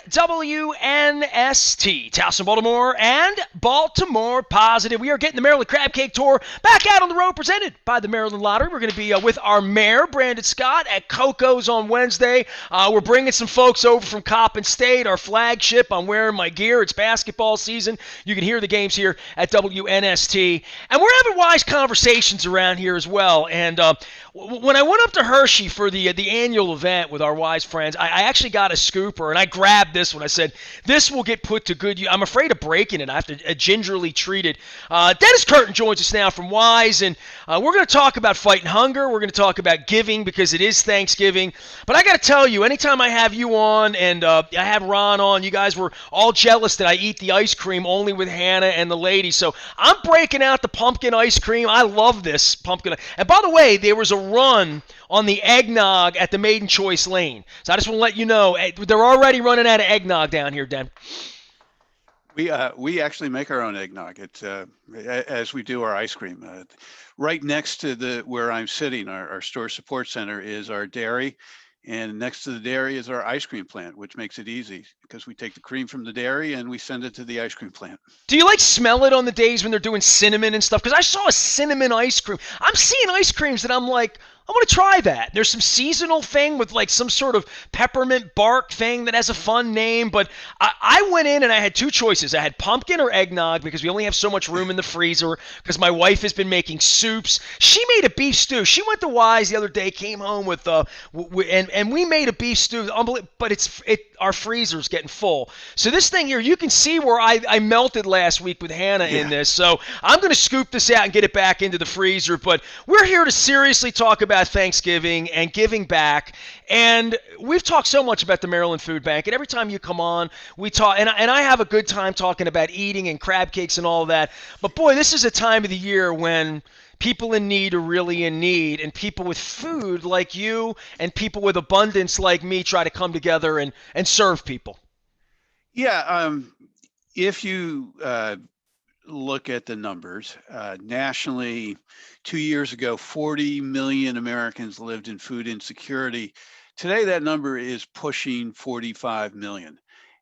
WNST, Towson, Baltimore, and Baltimore Positive. We are getting the Maryland Crab Cake Tour back out on the road, presented by the Maryland Lottery. We're going to be with our mayor, Brandon Scott, at Coco's on Wednesday. We're bringing some folks over from Coppin State, our flagship. I'm wearing my gear. It's basketball season. You can hear the games here at WNST. And we're having wise conversations around here as well. And when I went up to Hershey for the annual event with our wise friends, I actually got a scooper, and I grabbed this one. I said, this will get put to good use. I'm afraid of breaking it. I have to gingerly treat it. Dennis Curtin joins us now from Wise, and we're going to talk about fighting hunger. We're going to talk about giving because it is Thanksgiving. But I got to tell you, anytime I have you on and I have Ron on, you guys were all jealous that I eat the ice cream only with Hannah and the ladies. So I'm breaking out the pumpkin ice cream. I love this pumpkin. And by the way, there was a run on the eggnog at the Maiden Choice Lane. So I just want to let you know, they're already running out of eggnog down here, Den. We actually make our own eggnog. As we do our ice cream. Right next to where I'm sitting, our store support center is our dairy, and next to the dairy is our ice cream plant, which makes it easy because we take the cream from the dairy and we send it to the ice cream plant. Do you smell it on the days when they're doing cinnamon and stuff? Because I saw a cinnamon ice cream. I'm seeing ice creams that I'm like, I want to try that. There's some seasonal thing with some sort of peppermint bark thing that has a fun name. But I went in and I had two choices. I had pumpkin or eggnog because we only have so much room in the freezer because my wife has been making soups. She made a beef stew. She went to Wise the other day, came home with and we made a beef stew. But our freezer's getting full. So this thing here, you can see where I melted last week with Hannah in this. So I'm going to scoop this out and get it back into the freezer. But we're here to seriously talk about Thanksgiving and giving back, and we've talked so much about the Maryland Food Bank, and every time you come on we talk, and I have a good time talking about eating and crab cakes and all of that. But boy, this is a time of the year when people in need are really in need, and people with food like you and people with abundance like me try to come together and serve people. If you look at the numbers nationally, 2 years ago, 40 million Americans lived in food insecurity. Today, that number is pushing 45 million.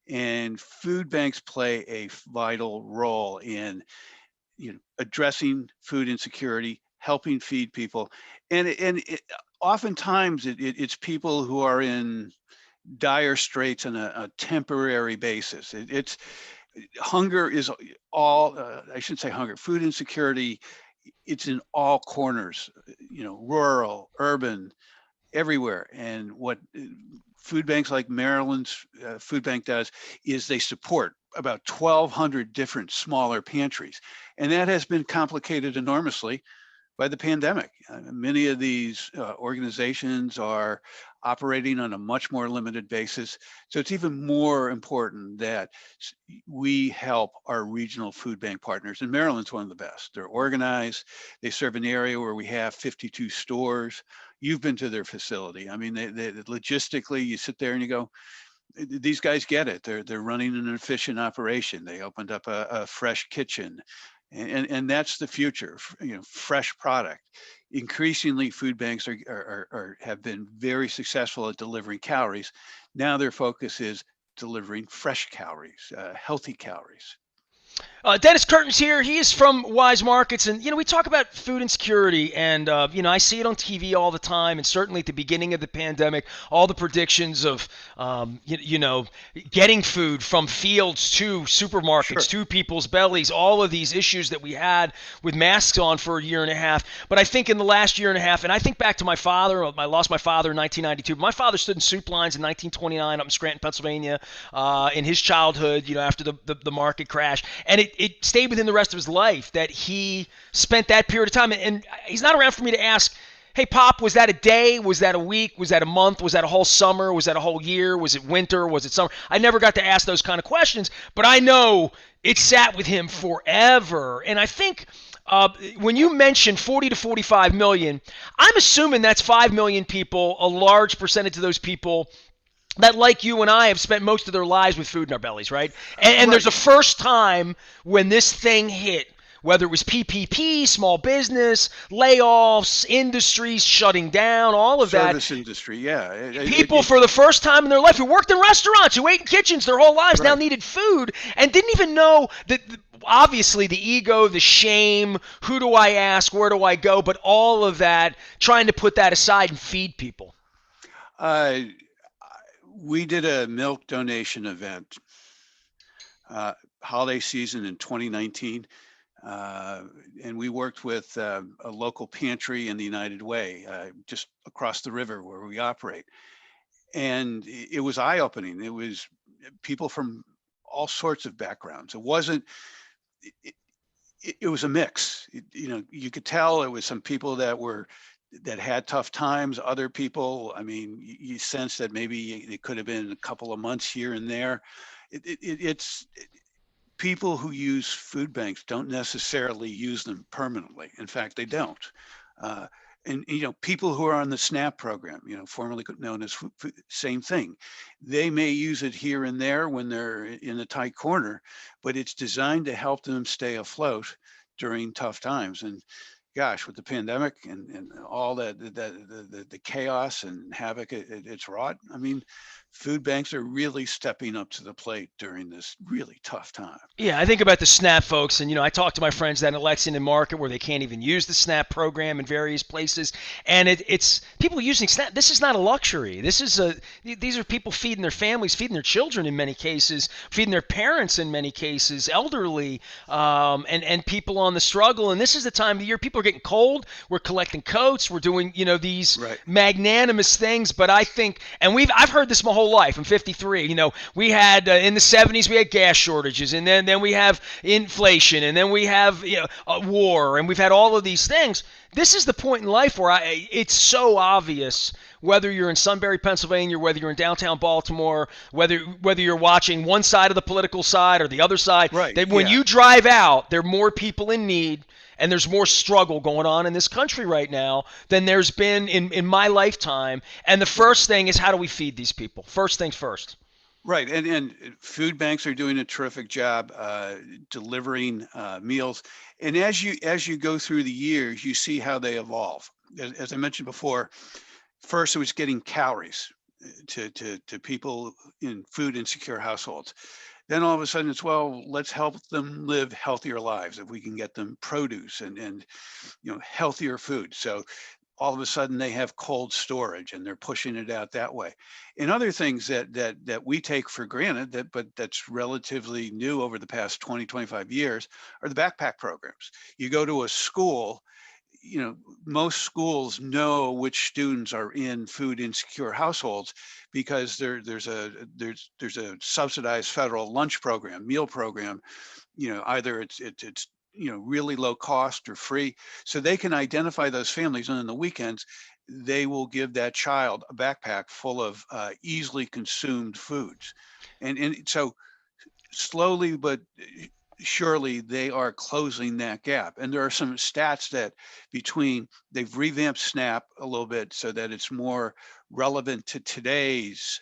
And food banks play a vital role in addressing food insecurity, helping feed people. And oftentimes, it's people who are in dire straits on a temporary basis. Hunger is all, I shouldn't say hunger, food insecurity, it's in all corners, rural, urban, everywhere. And what food banks like Maryland's food bank does is they support about 1,200 different smaller pantries. And that has been complicated enormously by the pandemic. Many of these organizations are operating on a much more limited basis. So it's even more important that we help our regional food bank partners. And Maryland's one of the best. They're organized. They serve an area where we have 52 stores. You've been to their facility. I mean, they logistically, you sit there and you go, these guys get it. They're running an efficient operation. They opened up a fresh kitchen. And that's the future, fresh product. Increasingly, food banks have been very successful at delivering calories. Now their focus is delivering fresh calories, healthy calories. Dennis Curtin's here. He is from Weis Markets, and we talk about food insecurity, and I see it on TV all the time, and certainly at the beginning of the pandemic, all the predictions of getting food from fields to supermarkets to people's bellies, all of these issues that we had with masks on for a year and a half. But I think in the last year and a half, and I think back to my father. I lost my father in 1992. My father stood in soup lines in 1929 up in Scranton, Pennsylvania, in his childhood, after the market crash, and it stayed with him the rest of his life that he spent that period of time. And he's not around for me to ask, hey, Pop, was that a day? Was that a week? Was that a month? Was that a whole summer? Was that a whole year? Was it winter? Was it summer? I never got to ask those kind of questions, but I know it sat with him forever. And I think when you mention 40 to 45 million, I'm assuming that's 5 million people, a large percentage of those people that, like you and I, have spent most of their lives with food in our bellies, right? And there's a first time when this thing hit whether it was PPP, small business, layoffs, industries shutting down, all of that. Service industry, yeah. People for the first time in their life who worked in restaurants, who ate in kitchens their whole lives, now Right. needed food and didn't even know that. Obviously, the ego, the shame, who do I ask, where do I go, but all of that, trying to put that aside and feed people. Uh, we did a milk donation event, uh, holiday season in 2019. Uh, and we worked with a local pantry in the United Way, just across the river where we operate. And it was eye-opening. It was people from all sorts of backgrounds. It wasn't, it, it was a mix. You could tell it was some people that had tough times. Other people, I mean, you sense that maybe it could have been a couple of months here and there. It's people who use food banks don't necessarily use them permanently. In fact, they don't. Uh, and people who are on the SNAP program, formerly known as same thing, they may use it here and there when they're in a tight corner, but it's designed to help them stay afloat during tough times. And gosh, with the pandemic and all the chaos and havoc it's wrought, I mean, food banks are really stepping up to the plate during this really tough time. Yeah, I think about the SNAP folks, and I talk to my friends down at Lexington Market where they can't even use the SNAP program in various places, and it's people using SNAP. This is not a luxury. These are people feeding their families, feeding their children in many cases, feeding their parents in many cases, elderly, and people on the struggle. And this is the time of the year people are getting cold. We're collecting coats. We're doing these Right. magnanimous things. But I think, and I've heard this my whole life. I'm 53. We had in the 70s we had gas shortages, and then we have inflation, and then we have a war, and we've had all of these things. This is the point in life where it's so obvious, whether you're in Sunbury, Pennsylvania, whether you're in downtown Baltimore, whether you're watching one side of the political side or the other side, Right. that when Yeah. you drive out, there are more people in need and there's more struggle going on in this country right now than there's been in my lifetime. And the first thing is, how do we feed these people? First things first. Right, and food banks are doing a terrific job delivering meals. And as you go through the years, you see how they evolve. As I mentioned before, first it was getting calories to people in food insecure households. Then all of a sudden it's, well, let's help them live healthier lives if we can get them produce and healthier food. So all of a sudden they have cold storage and they're pushing it out that way. And other things that we take for granted but that's relatively new over the past 20, 25 years are the backpack programs. You go to a school, most schools know which students are in food insecure households because there's a subsidized federal lunch program, meal program. Either it's really low cost or free, so they can identify those families, and on the weekends they will give that child a backpack full of easily consumed foods. And so slowly but surely they are closing that gap. And there are some stats that they've revamped SNAP a little bit so that it's more relevant to today's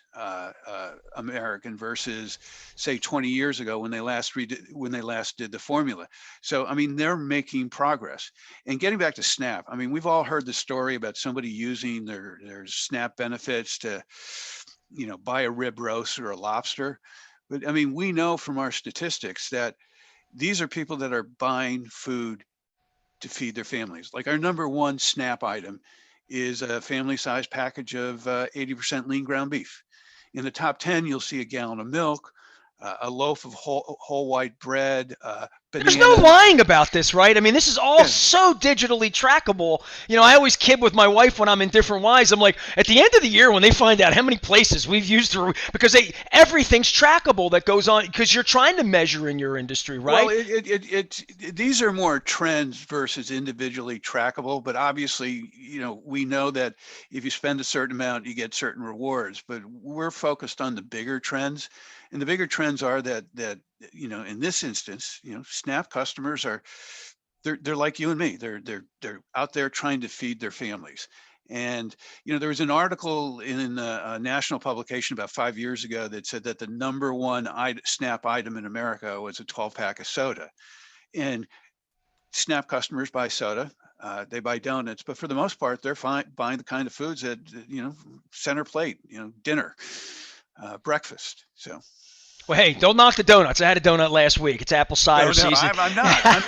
American versus say 20 years ago when they last did the formula. So I mean they're making progress. And getting back to SNAP, I mean we've all heard the story about somebody using their SNAP benefits to buy a rib roast or a lobster. But I mean, we know from our statistics that these are people that are buying food to feed their families. Like our number one SNAP item is a family size package of 80% lean ground beef. In the top 10, you'll see a gallon of milk, a loaf of whole white bread, There's no bananas. lying about this, right? I mean, this is all Yeah, so digitally trackable. I always kid with my wife when I'm in different Ys. I'm like, at the end of the year, when they find out how many places we've used because everything's trackable that goes on, because you're trying to measure in your industry, well, right? these are more trends versus individually trackable, but obviously, we know that if you spend a certain amount, you get certain rewards, but we're focused on the bigger trends. And the bigger trends are that in this instance, SNAP customers they're like you and me. They're out there trying to feed their families. And there was an article in a national publication about 5 years ago that said that the number one SNAP item in America was a 12 pack of soda. And SNAP customers buy soda, they buy donuts, but for the most part, they're buying the kind of foods that, center plate, dinner, breakfast. So. Well, hey, don't knock the donuts. I had a donut last week. It's apple cider No, no, season. I'm not. I'm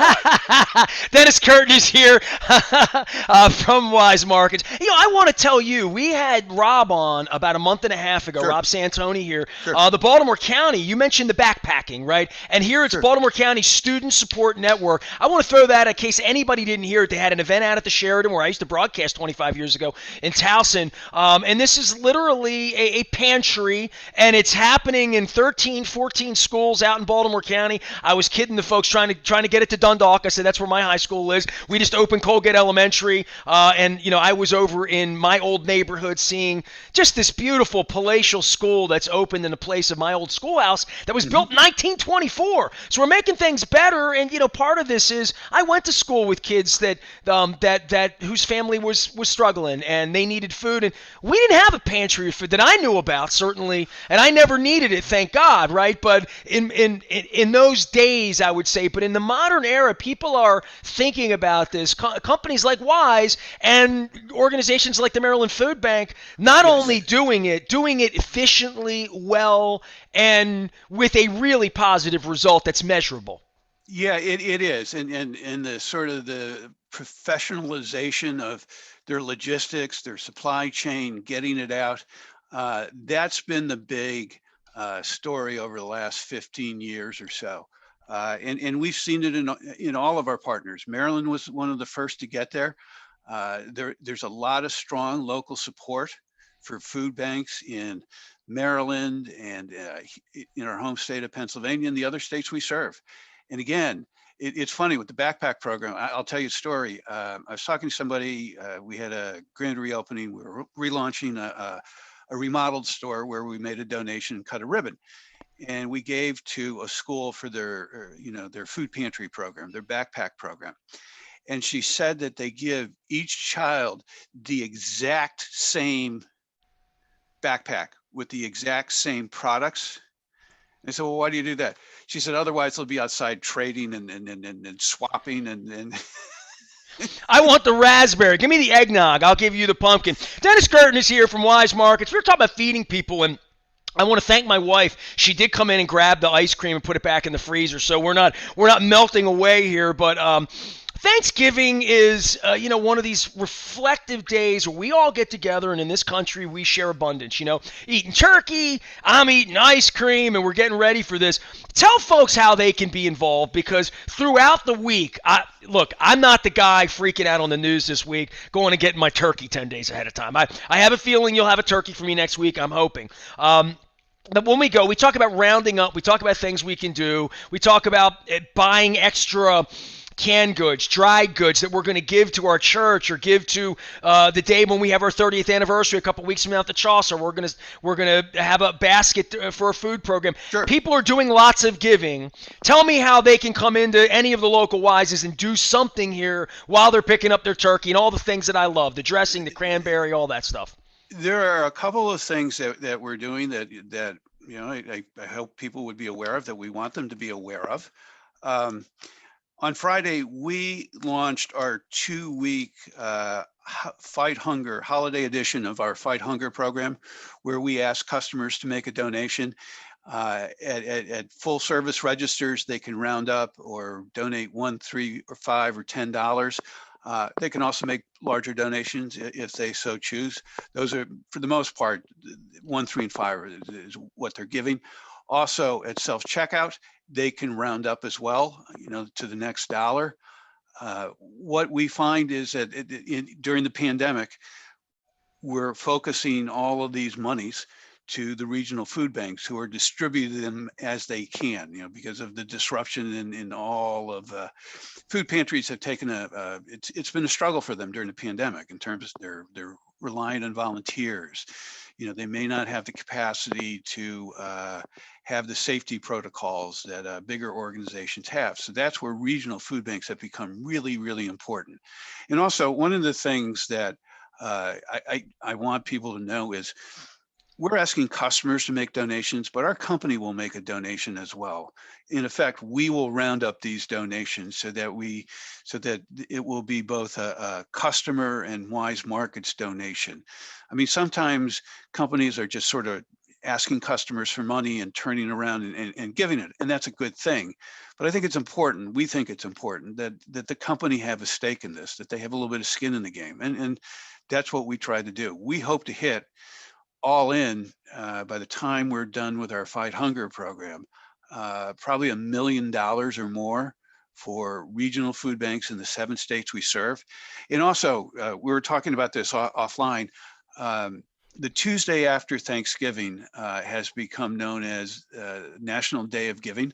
not. Dennis Curtin is here from Weis Markets. I want to tell you, we had Rob on about a month and a half ago, Sure. Rob Santoni here. Sure. The Baltimore County, you mentioned the backpacking, right? And here it's Sure. Baltimore County Student Support Network. I want to throw that in case anybody didn't hear it. They had an event out at the Sheridan where I used to broadcast 25 years ago in Towson. And this is literally a pantry, and it's happening in 13, 14 schools out in Baltimore County. I was kidding the folks trying to get it to Dundalk. I said that's where my high school is. We just opened Colgate Elementary, and I was over in my old neighborhood seeing just this beautiful palatial school that's opened in the place of my old schoolhouse that was built in 1924. So we're making things better, and part of this is I went to school with kids that whose family was struggling and they needed food, and we didn't have a pantry of food that I knew about certainly, and I never needed it, thank God, right? But in those days, I would say, but in the modern era, people are thinking about this. Companies like Weis and organizations like the Maryland Food Bank, not Yes. only doing it efficiently, well, and with a really positive result that's measurable. Yeah, it is, and the sort of the professionalization of their logistics, their supply chain, getting it out. That's been the big story over the last 15 years or so. And we've seen it in all of our partners. Maryland was one of the first to get there. There's a lot of strong local support for food banks in Maryland and in our home state of Pennsylvania and the other states we serve. And again, it's funny with the backpack program. I'll tell you a story. I was talking to somebody. We had a grand reopening. We were relaunching a remodeled store where we made a donation and cut a ribbon, and we gave to a school for their food pantry program, their backpack program. And she said that they give each child the exact same backpack with the exact same products. I said, well, why do you do that? She said, otherwise they'll be outside trading and swapping and I want the raspberry. Give me the eggnog. I'll give you the pumpkin. Dennis Curtin is here from Weis Markets. We were talking about feeding people, and I want to thank my wife. She did come in and grab the ice cream and put it back in the freezer, so we're not melting away here. But Thanksgiving is one of these reflective days where we all get together, and in this country we share abundance. Eating turkey, I'm eating ice cream, and we're getting ready for this. Tell folks how they can be involved, because throughout the week, I'm not the guy freaking out on the news this week, going and getting my turkey 10 days ahead of time. I have a feeling you'll have a turkey for me next week. I'm hoping. But when we go, we talk about rounding up. We talk about things we can do. We talk about buying extra canned goods, dried goods that we're going to give to our church or give to the day when we have our 30th anniversary a couple weeks from now at the Chaucer. We're going to have a basket for a food program. Sure. People are doing lots of giving. Tell me how they can come into any of the local Weises and do something here while they're picking up their turkey and all the things that I love, the dressing, the cranberry, all that stuff. There are a couple of things that we're doing that I hope people would be aware of, that we want them to be aware of. On Friday, we launched our 2-week Fight Hunger holiday edition of our Fight Hunger program, where we ask customers to make a donation. At full service registers, they can round up or donate $1, $3, or $5 or $10. They can also make larger donations if they so choose. Those are, for the most part, 1, 3, and 5 is what they're giving. Also, at self-checkout, they can round up as well, to the next dollar. What we find is that during the pandemic, we're focusing all of these monies to the regional food banks, who are distributing them as they can, because of the disruption in all of food pantries have taken it's been a struggle for them during the pandemic in terms of they're relying on volunteers. They may not have the capacity to have the safety protocols that bigger organizations have. So that's where regional food banks have become really, really important. And also, one of the things that I want people to know is we're asking customers to make donations, but our company will make a donation as well. In effect, we will round up these donations so that it will be both a customer and Weis Markets donation. I mean, sometimes companies are just sort of asking customers for money and turning around and giving it, and that's a good thing. But I think it's important, we think it's important that the company have a stake in this, that they have a little bit of skin in the game. And that's what we try to do. We hope to hit all in by the time we're done with our Fight Hunger program, probably $1 million or more for regional food banks in the 7 states we serve. And also, we were talking about this offline. The Tuesday after Thanksgiving has become known as National Day of Giving.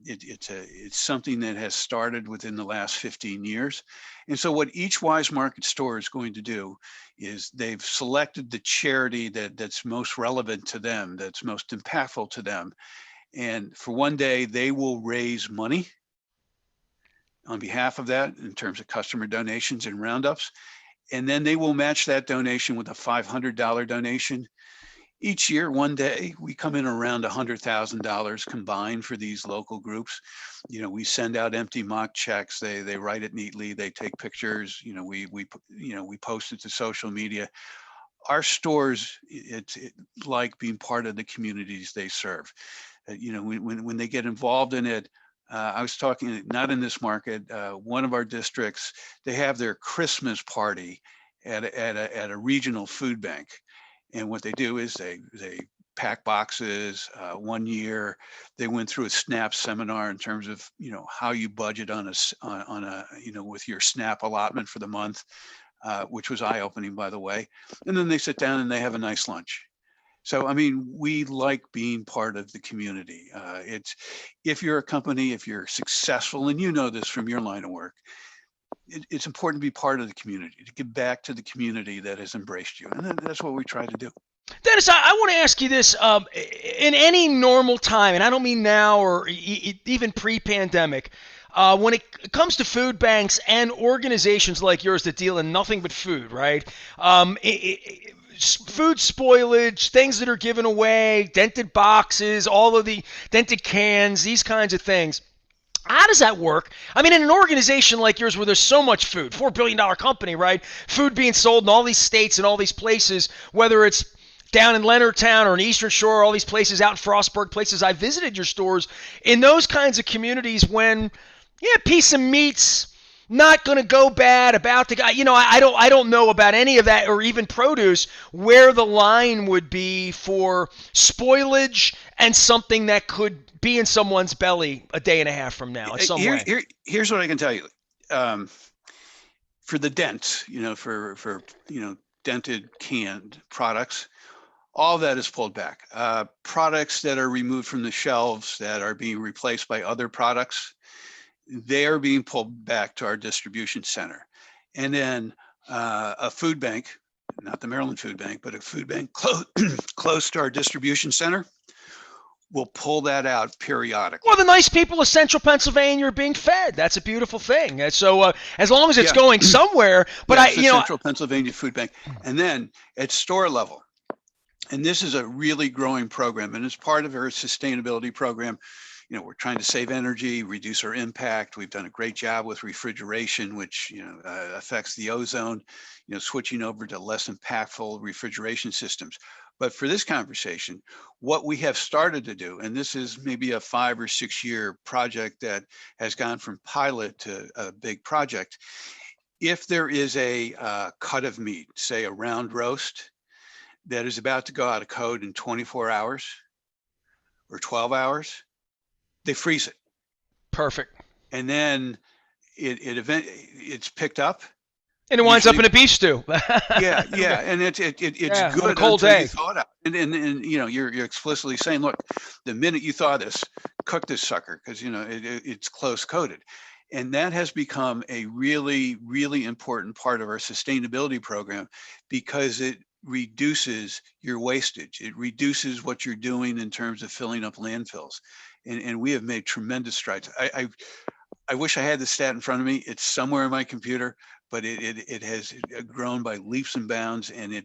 It's something that has started within the last 15 years. And so what each Weis Market store is going to do is they've selected the charity that's most relevant to them, that's most impactful to them. And for one day, they will raise money on behalf of that in terms of customer donations and roundups. And then they will match that donation with a $500 donation. Each year, one day, we come in around $100,000 combined for these local groups. You know, we send out empty mock checks. They write it neatly. They take pictures. You know, we post it to social media. Our stores, it's like being part of the communities they serve. You know, when they get involved in it, I was talking, not in this market, one of our districts, they have their Christmas party at a regional food bank. And what they do is they pack boxes. One year, they went through a SNAP seminar in terms of, you know, how you budget on a you know, with your SNAP allotment for the month, which was eye-opening, by the way. And then they sit down and they have a nice lunch. So, I mean, we like being part of the community. It's, if you're a company, if you're successful, and you know this from your line of work, it's important to be part of the community, to give back to the community that has embraced you. And that's what we try to do. Dennis, I want to ask you this. In any normal time, and I don't mean now or even pre-pandemic, when it comes to food banks and organizations like yours that deal in nothing but food, right? Food spoilage, things that are given away, dented boxes, all of the dented cans, these kinds of things. How does that work? I mean, in an organization like yours where there's so much food, $4 billion company, right? Food being sold in all these states and all these places, whether it's down in Leonardtown or in Eastern Shore, all these places out in Frostburg, places I visited your stores, in those kinds of communities when, yeah, a piece of meat's not going to go bad, about to go, you know, I don't know about any of that, or even produce, where the line would be for spoilage and something that could be in someone's belly a day and a half from now in some way. Here's what I can tell you. For the dents, you know, for you know, dented canned products, all that is pulled back. Products that are removed from the shelves that are being replaced by other products, they are being pulled back to our distribution center. And then a food bank, not the Maryland Food Bank, but a food bank close to our distribution center, will pull that out periodically. Well, the nice people of Central Pennsylvania are being fed. That's a beautiful thing. And so as long as it's going somewhere, but Central Pennsylvania Food Bank. And then at store level, and this is a really growing program, and it's part of our sustainability program. You know, we're trying to save energy, reduce our impact. We've done a great job with refrigeration, which, you know, affects the ozone, you know, switching over to less impactful refrigeration systems. But for this conversation, what we have started to do, and this is maybe a 5 or 6 year project that has gone from pilot to a big project. If there is a cut of meat, say a round roast, that is about to go out of code in 24 hours or 12 hours, they freeze it. Perfect. And then it's picked up. And it winds up in a beef stew. yeah, and it's good on a cold day. You thaw it out. And you know, you're explicitly saying, look, the minute you thaw this, cook this sucker, because you know it's close coated. And that has become a really, really important part of our sustainability program, because it reduces your wastage. It reduces what you're doing in terms of filling up landfills. And we have made tremendous strides. I wish I had the stat in front of me. It's somewhere in my computer, but it has grown by leaps and bounds, and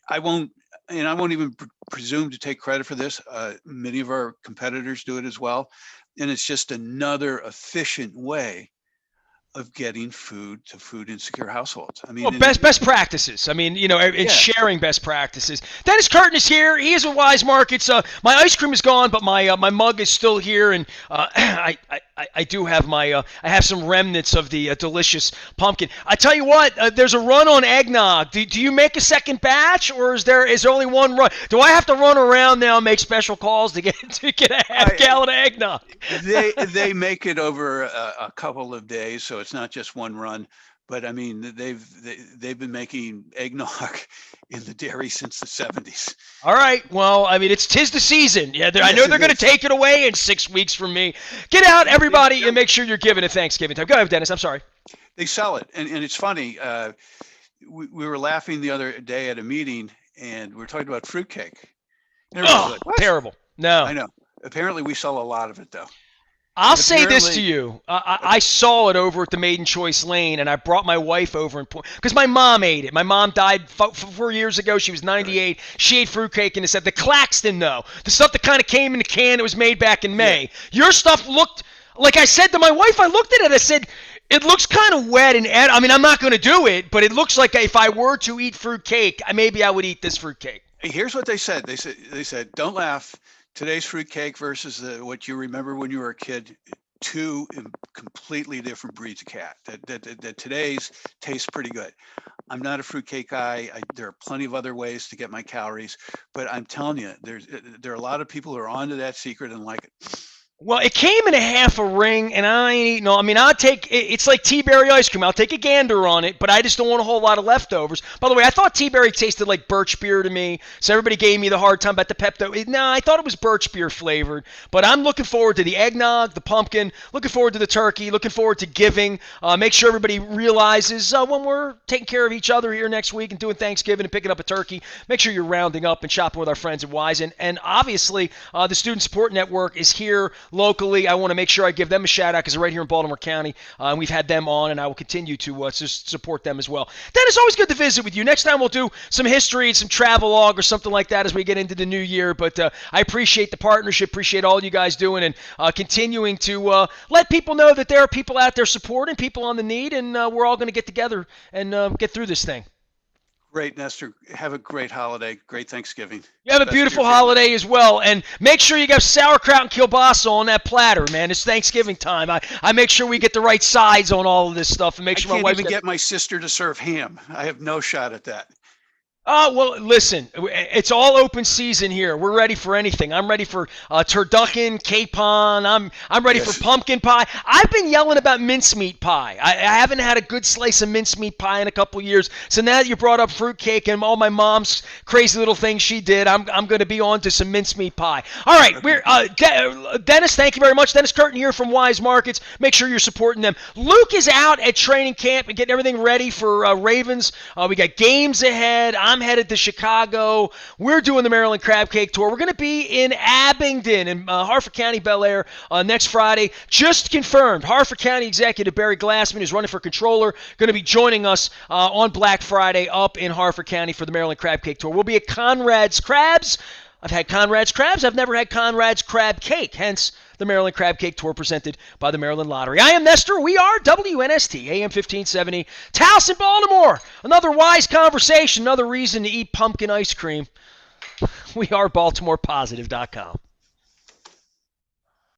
I won't, and I won't even presume to take credit for this. Many of our competitors do it as well, and it's just another efficient way of getting food to food insecure households. I mean, Well, best practices. I mean, it's sharing best practices. Dennis Curtin is here. He is with Weis Markets. My ice cream is gone, but my mug is still here, and I do have I have some remnants of the delicious pumpkin. I tell you what, there's a run on eggnog. Do you make a second batch, or is there only one run? Do I have to run around now and make special calls to get a half gallon of eggnog? They make it over a couple of days, so it's not just one run. But I mean, they've been making eggnog in the dairy since the 70s. All right. Well, I mean, tis the season. Yeah, I know they're going to take it away in 6 weeks from me. Get out, everybody, and make sure you're giving it Thanksgiving time. Go ahead, Dennis. I'm sorry. They sell it, and it's funny. We were laughing the other day at a meeting, and we were talking about fruitcake. Oh, like, what? Terrible. No. I know. Apparently, we sell a lot of it, though. I'll say this to you. I saw it over at the Maiden Choice Lane, and I brought my wife over because my mom ate it. My mom died 4 years ago. She was 98. Right. She ate fruitcake, and it said the Claxton, though. The stuff that kind of came in the can that was made back in May. Yeah. Your stuff looked, like I said to my wife, I looked at it, I said, it looks kind of wet, and I mean, I'm not going to do it, but it looks like if I were to eat fruitcake, maybe I would eat this fruitcake. Here's what they said. They said, don't laugh. Today's fruitcake versus what you remember when you were a kid, two completely different breeds of cat. That today's tastes pretty good. I'm not a fruitcake guy. There are plenty of other ways to get my calories, but I'm telling you, there are a lot of people who are onto that secret and like it. Well, it came in a half a ring, and I ain't eating all. I mean, I'll take it's like T-Berry ice cream. I'll take a gander on it, but I just don't want a whole lot of leftovers. By the way, I thought T-Berry tasted like birch beer to me, so everybody gave me the hard time about the Pepto. No, I thought it was birch beer flavored, but I'm looking forward to the eggnog, the pumpkin, looking forward to the turkey, looking forward to giving. Make sure everybody realizes when we're taking care of each other here next week and doing Thanksgiving and picking up a turkey, make sure you're rounding up and shopping with our friends at Weis. And obviously, the Student Support Network is here locally. I want to make sure I give them a shout out because they're right here in Baltimore County. We've had them on, and I will continue to support them as well. Dennis, always good to visit with you. Next time we'll do some history and some travelogue or something like that as we get into the new year. But I appreciate the partnership, appreciate all you guys doing, and continuing to let people know that there are people out there supporting, people on the need, and we're all going to get together and get through this thing. Great, Nestor. Have a great holiday. Great Thanksgiving. You have a beautiful holiday as well. And make sure you got sauerkraut and kielbasa on that platter, man. It's Thanksgiving time. I make sure we get the right sides on all of this stuff and make sure my wife can't even get my sister to serve ham. I have no shot at that. Oh, well, listen, it's all open season here. We're ready for anything. I'm ready for turducken, capon. I'm ready for pumpkin pie. I've been yelling about mincemeat pie. I haven't had a good slice of mincemeat pie in a couple years. So now that you brought up fruitcake and all my mom's crazy little things she did, I'm going to be on to some mincemeat pie. All right, Dennis, thank you very much. Dennis Curtin here from Weis Markets. Make sure you're supporting them. Luke is out at training camp and getting everything ready for Ravens. We got games ahead. I'm headed to Chicago. We're doing the Maryland Crab Cake Tour. We're going to be in Abingdon in Harford County, Bel Air next Friday. Just confirmed. Harford County Executive Barry Glassman, who's running for controller, going to be joining us on Black Friday up in Harford County for the Maryland Crab Cake Tour. We'll be at Conrad's Crabs. I've had Conrad's Crabs. I've never had Conrad's Crab Cake, hence the Maryland Crab Cake Tour presented by the Maryland Lottery. I am Nestor. We are WNST, AM 1570, Towson, Baltimore. Another wise conversation, another reason to eat pumpkin ice cream. We are BaltimorePositive.com.